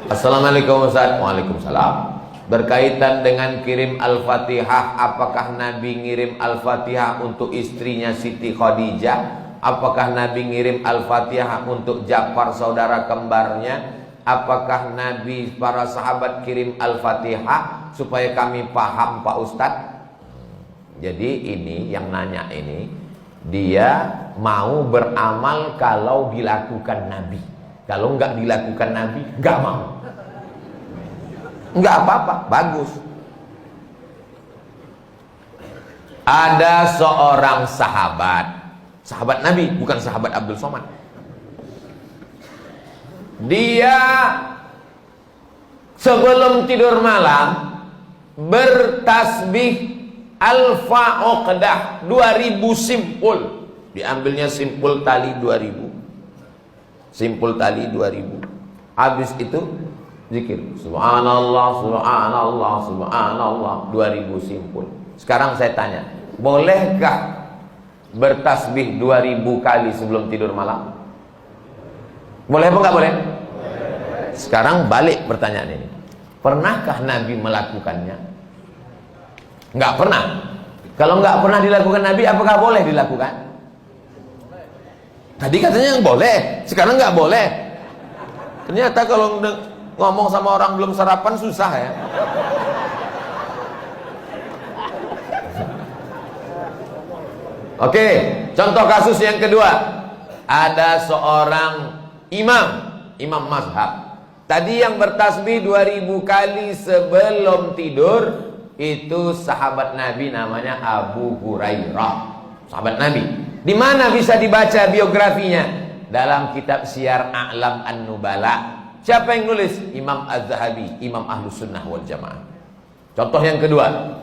Assalamualaikum Ustaz. Waalaikumsalam. Berkaitan dengan kirim Al-Fatihah, apakah Nabi ngirim Al-Fatihah untuk istrinya Siti Khadijah? Apakah Nabi ngirim Al-Fatihah untuk Ja'far saudara kembarnya? Apakah Nabi para sahabat kirim Al-Fatihah? Supaya kami paham Pak Ustadz. Jadi ini yang nanya ini, dia mau beramal kalau dilakukan Nabi. Kalau nggak dilakukan Nabi, nggak mau. Nggak apa-apa, bagus. Ada seorang sahabat Nabi, bukan sahabat Abdul Somad. Dia sebelum tidur malam bertasbih alfa uqdah 2000 simpul. Diambilnya simpul tali 2000. Simpul tali 2000. Habis itu zikir subhanallah subhanallah subhanallah 2000 simpul. Sekarang saya tanya, bolehkah bertasbih 2000 kali sebelum tidur malam? Boleh apa enggak boleh? Sekarang balik pertanyaan ini. Pernahkah Nabi melakukannya? Enggak pernah. Kalau enggak pernah dilakukan Nabi, apakah boleh dilakukan? Tadi katanya yang boleh, sekarang enggak boleh. Ternyata kalau ngomong sama orang belum sarapan susah ya. Oke, contoh kasus yang kedua. Ada seorang imam mazhab. Tadi yang bertasbih 2000 kali sebelum tidur itu sahabat Nabi, namanya Abu Hurairah. Sahabat Nabi. Di mana bisa dibaca biografinya? Dalam kitab Syiar A'lam An-Nubala. Siapa yang nulis? Imam Az-Zahabi, Imam Ahlus Sunnah wal Jamaah. Contoh yang kedua.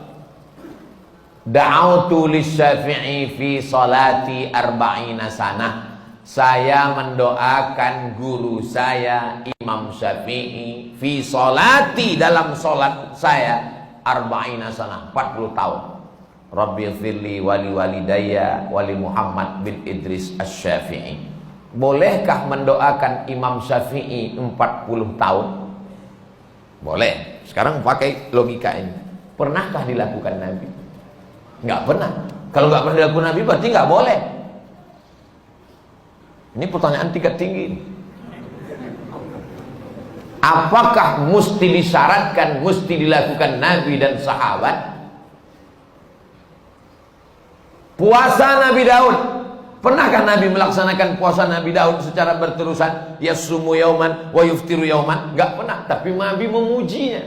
Da'autu lisyafi'i fi salati arba'ina sanah. Saya mendoakan guru saya Imam Syafi'i fi salati, dalam salat saya arba'ina sanah, 40 tahun. Rabbi firli wali walidayya wali Muhammad bin Idris Asy-Syafi'i. Bolehkah mendoakan Imam Syafi'i 40 tahun? Boleh. Sekarang pakai logika ini. Pernahkah dilakukan Nabi? Enggak pernah. Kalau enggak pernah dilakukan Nabi berarti enggak boleh. Ini pertanyaan tingkat tinggi. Apakah mesti disyaratkan, mesti dilakukan Nabi dan sahabat? Puasa Nabi Daud, pernahkah Nabi melaksanakan puasa Nabi Daud secara berterusan? Yasumu yauman wa yuftiru yauman? Enggak pernah, tapi Nabi memujinya.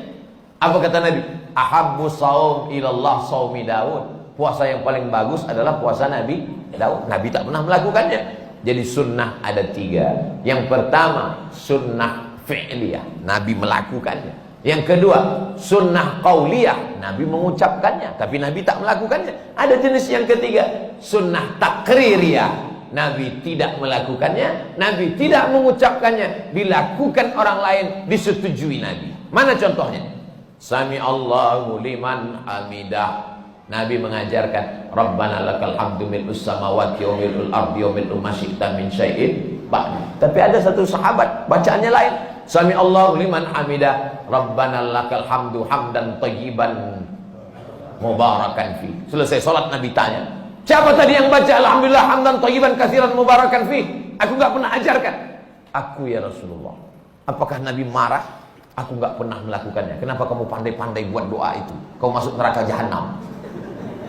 Apa kata Nabi? Ahabbu shaum ilallah shaumi Daud. Puasa yang paling bagus adalah puasa Nabi Daud. Nabi tak pernah melakukannya. Jadi sunnah ada 3. Yang pertama sunnah fi'liyah, Nabi melakukannya. Yang kedua sunnah qauliyah, Nabi mengucapkannya tapi Nabi tak melakukannya. Ada jenis yang ketiga, sunnah takririyah, Nabi tidak melakukannya, Nabi tidak mengucapkannya, dilakukan orang lain, disetujui Nabi. Mana contohnya? Sami Allahu liman hamidah, Nabi mengajarkan Rabbana lakal hamdu mil'us samawati wa mil'ul ardi wa mil'u ma syi'ta min syai'in ba'd. Tapi ada satu sahabat bacaannya lain. Sami Allahu liman hamidah, Rabbana lakal hamdu hamdan thayyiban mubarakan fi. Selesai salat Nabi tanya, siapa tadi yang baca alhamdulillah hamdan thayyiban katsiran mubarakan fi? Aku enggak pernah ajarkan. Aku ya Rasulullah. Apakah Nabi marah? Aku enggak pernah melakukannya. Kenapa kamu pandai-pandai buat doa itu? Kau masuk neraka jahanam.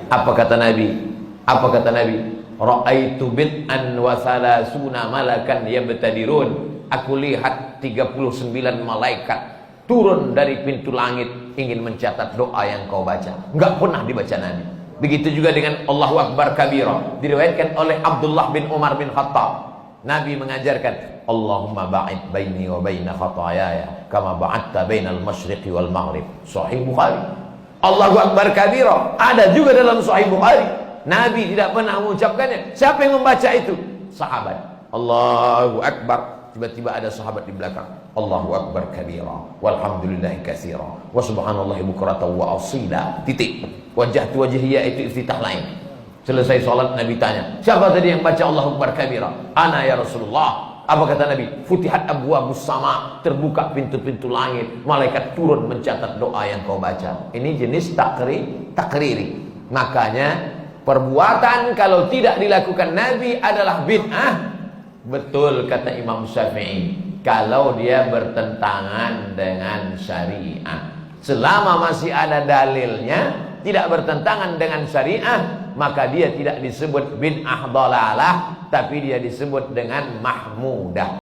Apa kata Nabi? Apa kata Nabi? Ra'aitu bid'an wa salasuna malakan yabtadirun. Aku lihat 39 malaikat turun dari pintu langit ingin mencatat doa yang kau baca. Enggak pernah dibaca Nabi. Begitu juga dengan Allahu Akbar kabira, diriwayatkan oleh Abdullah bin Umar bin Khattab. Nabi mengajarkan Allahumma ba'id baini wa baina khataayaya kama ba'adta bainal masyriqi wal maghrib. Sahih Bukhari. Allahu Akbar kabira ada juga dalam Sahih Bukhari. Nabi tidak pernah mengucapkannya. Siapa yang membaca itu? Sahabat. Allahu Akbar. Tiba-tiba ada sahabat di belakang. Allahu Akbar kabira walhamdulillahi katsira wa subhanallahi bukratan wa asila. Titik. Wajah wajhiyya itu iftitah lain. Selesai salat Nabi tanya, siapa tadi yang baca Allahu Akbar kabira? Ana ya Rasulullah. Apa kata Nabi? Futihat abwabus sama, terbuka pintu-pintu langit, malaikat turun mencatat doa yang kau baca. Ini jenis takriri. Makanya perbuatan kalau tidak dilakukan Nabi adalah bid'ah. Betul kata Imam Syafi'i, kalau dia bertentangan dengan syariah. Selama masih ada dalilnya, tidak bertentangan dengan syariah, maka dia tidak disebut bid'ah dhalalah, tapi dia disebut dengan mahmudah.